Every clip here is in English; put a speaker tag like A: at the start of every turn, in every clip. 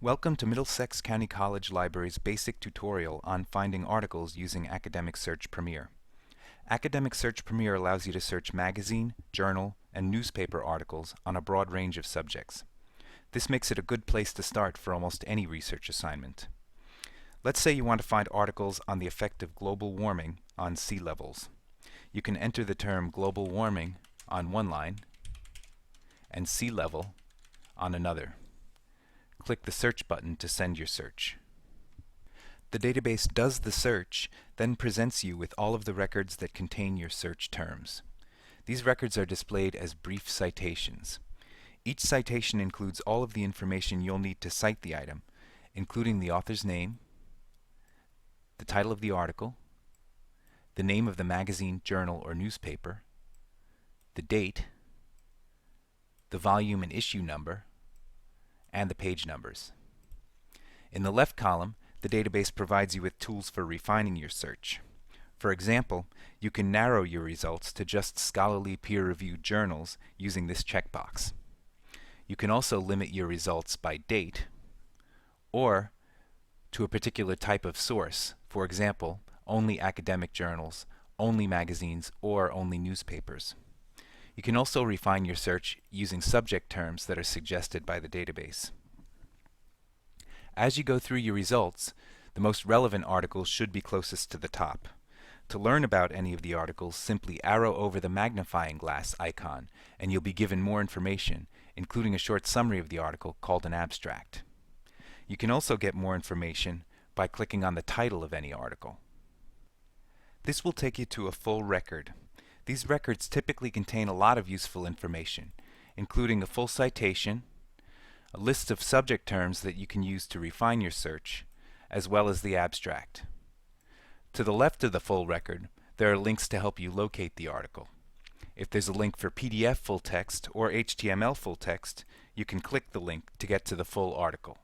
A: Welcome to Middlesex County College Library's basic tutorial on finding articles using Academic Search Premier. Academic Search Premier allows you to search magazine, journal, and newspaper articles on a broad range of subjects. This makes it a good place to start for almost any research assignment. Let's say you want to find articles on the effect of global warming on sea levels. You can enter the term global warming on one line and sea level on another. Click the search button to send your search. The database does the search, then presents you with all of the records that contain your search terms. These records are displayed as brief citations. Each citation includes all of the information you'll need to cite the item, including the author's name, the title of the article, the name of the magazine, journal, or newspaper, the date, the volume and issue number, and the page numbers. In the left column, the database provides you with tools for refining your search. For example, you can narrow your results to just scholarly peer-reviewed journals using this checkbox. You can also limit your results by date or to a particular type of source, for example, only academic journals, only magazines, or only newspapers. You can also refine your search using subject terms that are suggested by the database. As you go through your results, the most relevant articles should be closest to the top. To learn about any of the articles, simply arrow over the magnifying glass icon, and you'll be given more information, including a short summary of the article called an abstract. You can also get more information by clicking on the title of any article. This will take you to a full record. These records typically contain a lot of useful information, including a full citation, a list of subject terms that you can use to refine your search, as well as the abstract. To the left of the full record, there are links to help you locate the article. If there's a link for PDF full text or HTML full text, you can click the link to get to the full article.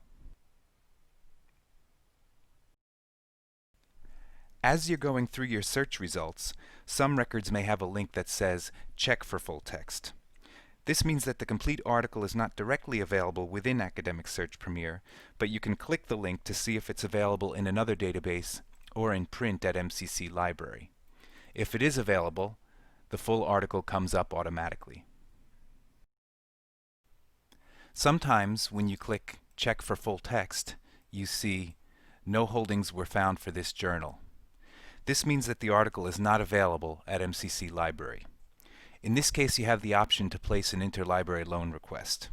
A: As you're going through your search results, some records may have a link that says check for full text. This means that the complete article is not directly available within Academic Search Premier, but you can click the link to see if it's available in another database or in print at MCC Library. If it is available, the full article comes up automatically. Sometimes when you click check for full text, you see no holdings were found for this journal. This means that the article is not available at MCC Library. In this case, you have the option to place an interlibrary loan request.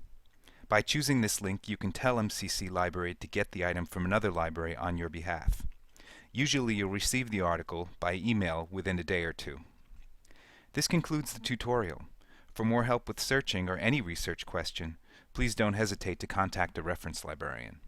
A: By choosing this link, you can tell MCC Library to get the item from another library on your behalf. Usually you'll receive the article by email within a day or two. This concludes the tutorial. For more help with searching or any research question, please don't hesitate to contact a reference librarian.